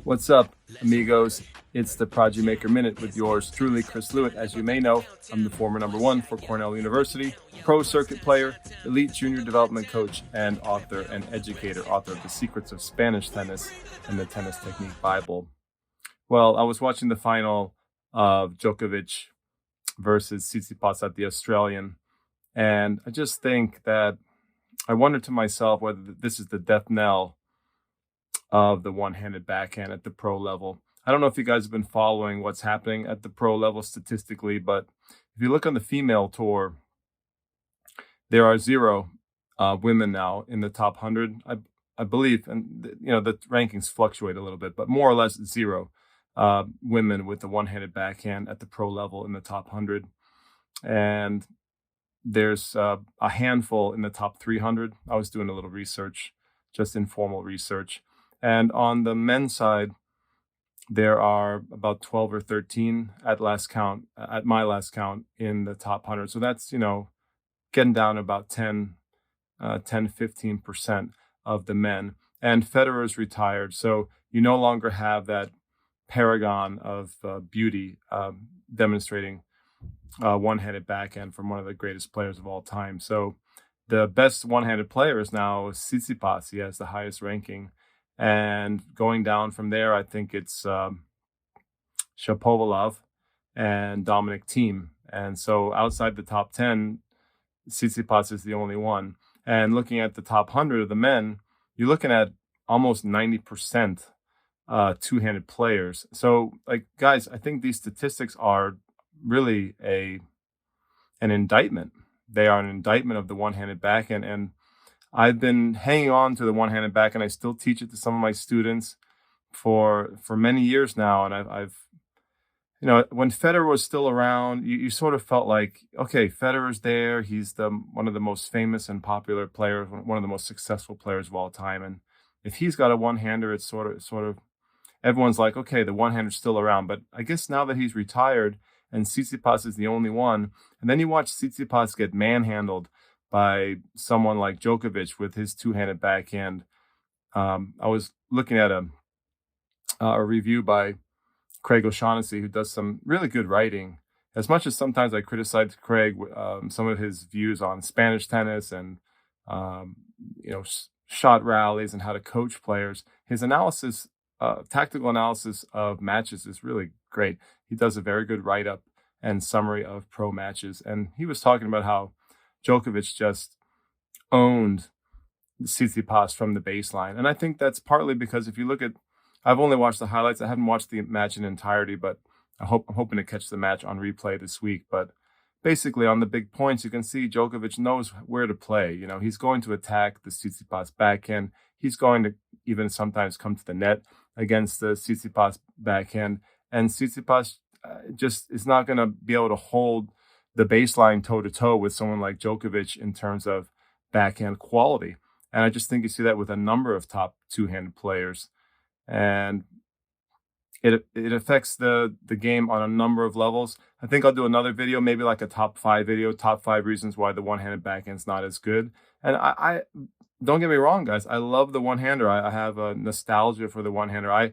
What's up, amigos? It's the Prodigy Maker Minute with yours truly, Chris Lewitt. As you may know, I'm the former number one for Cornell University, pro circuit player, elite junior development coach, and author and educator, author of The Secrets of Spanish Tennis and the Tennis Technique Bible. Well, I was watching the final of Djokovic versus Tsitsipas at the Australian, and I just think that I wonder to myself whether this is the death knell of the one-handed backhand at the pro level. I don't know if you guys have been following what's happening at the pro level statistically, but if you look on the female tour, there are zero women now in the top 100, I believe, and the rankings fluctuate a little bit, but more or less zero women with the one-handed backhand at the pro level in the top 100, and there's a handful in the top 300. I was doing a little research, just informal research. And on the men's side, there are about 12 or 13 at my last count in the top 100. So that's, getting down to about 15% of the men. And Federer's retired. So you no longer have that paragon of beauty demonstrating one-handed backhand from one of the greatest players of all time. So the best one-handed player is now Tsitsipas. He has the highest ranking. And going down from there, I think it's Shapovalov and Dominic Thiem. And so outside the top 10, Tsitsipas is the only one. And looking at the top 100 of the men, you're looking at almost 90% two-handed players. So, guys, I think these statistics are really an indictment. They are an indictment of the one-handed backhand. And I've been hanging on to the one-handed backhand. I still teach it to some of my students for many years now. And I've when Federer was still around, you sort of felt like, okay, Federer's there. He's one of the most famous and popular players, one of the most successful players of all time. And if he's got a one-hander, it's sort of everyone's like, okay, the one-hander's still around. But I guess now that he's retired and Tsitsipas is the only one, and then you watch Tsitsipas get manhandled by someone like Djokovic with his two-handed backhand. I was looking at a review by Craig OShaughnessy, who does some really good writing. As much as sometimes I criticize Craig, some of his views on Spanish tennis and shot rallies and how to coach players, his analysis, tactical analysis of matches is really great. He does a very good write-up and summary of pro matches, and he was talking about how Djokovic just owned Tsitsipas from the baseline. And I think that's partly because if you look at, I've only watched the highlights. I haven't watched the match in entirety, but I'm hoping to catch the match on replay this week. But basically on the big points, you can see Djokovic knows where to play. He's going to attack the Tsitsipas backhand. He's going to even sometimes come to the net against the Tsitsipas backhand. And Tsitsipas just is not going to be able to hold the baseline toe-to-toe with someone like Djokovic in terms of backhand quality. And I just think you see that with a number of top two-handed players. And it affects the game on a number of levels. I think I'll do another video, maybe like a top 5 video, top 5 reasons why the one-handed backhand's not as good. And I don't get me wrong, guys. I love the one-hander. I have a nostalgia for the one-hander. I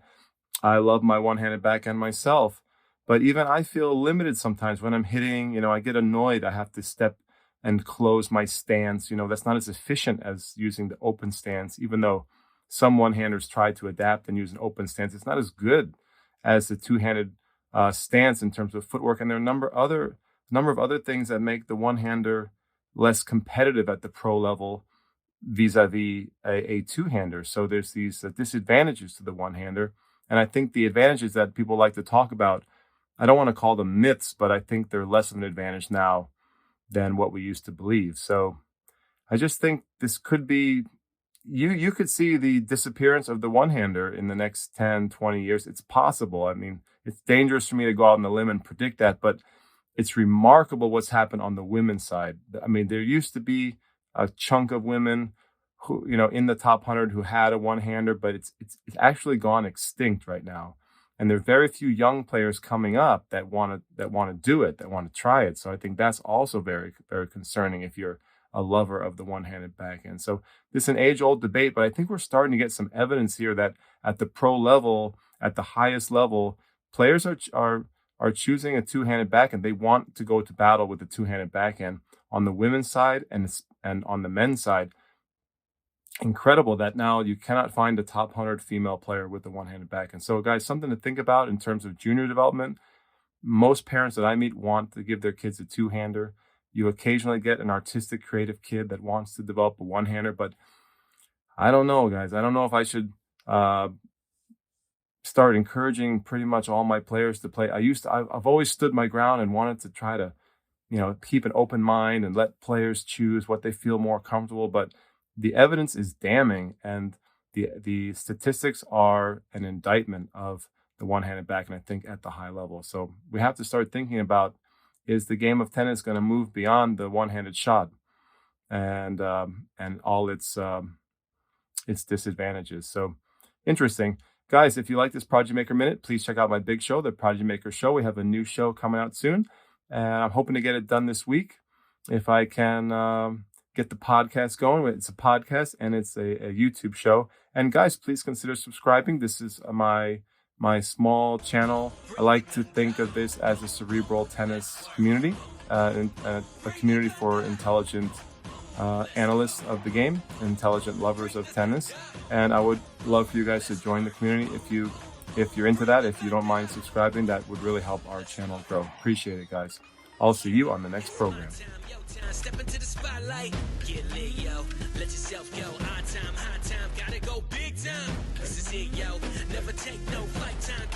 love my one-handed backhand myself. But even I feel limited sometimes when I'm hitting, I get annoyed. I have to step and close my stance. That's not as efficient as using the open stance, even though some one-handers try to adapt and use an open stance. It's not as good as the two-handed stance in terms of footwork. And there are a number of other things that make the one-hander less competitive at the pro level vis-a-vis a two-hander. So there's these disadvantages to the one-hander. And I think the advantages that people like to talk about, I don't want to call them myths, but I think they're less of an advantage now than what we used to believe. So I just think this could be, you could see the disappearance of the one-hander in the next 10, 20 years. It's possible. I mean, it's dangerous for me to go out on the limb and predict that, but it's remarkable what's happened on the women's side. I mean, there used to be a chunk of women who, in the top 100 who had a one-hander, but it's actually gone extinct right now. And there are very few young players coming up that want to do it, that want to try it. So I think that's also very, very concerning if you're a lover of the one-handed backhand. So this is an age-old debate, but I think we're starting to get some evidence here that at the pro level at the highest level, players are choosing a two-handed backhand. They want to go to battle with the two-handed backhand on the women's side and on the men's side. Incredible that now you cannot find a top 100 female player with a one-handed backhand. So, guys, something to think about in terms of junior development. Most parents that I meet want to give their kids a two-hander. You occasionally get an artistic, creative kid that wants to develop a one-hander, but I don't know, guys. I don't know if I should start encouraging pretty much all my players to play. I've always stood my ground and wanted to try to, keep an open mind and let players choose what they feel more comfortable. But the evidence is damning, and the statistics are an indictment of the one-handed backhand, I think, at the high level. So we have to start thinking about, is the game of tennis going to move beyond the one-handed shot and all its disadvantages? So interesting. Guys, if you like this Prodigy Maker Minute, please check out my big show, the Prodigy Maker Show. We have a new show coming out soon, and I'm hoping to get it done this week. If I can get the podcast going. It's a podcast and it's a YouTube show. And guys, please consider subscribing. This is my small channel. I like to think of this as a cerebral tennis community, and a community for intelligent analysts of the game, intelligent lovers of tennis. And I would love for you guys to join the community. If you're into that, if you don't mind subscribing, that would really help our channel grow. Appreciate it, guys. I'll see you on the next program. Step into the spotlight, get lit, yo. Let yourself go. On time, high time, gotta go big time. This is it, yo. Never take no flight time.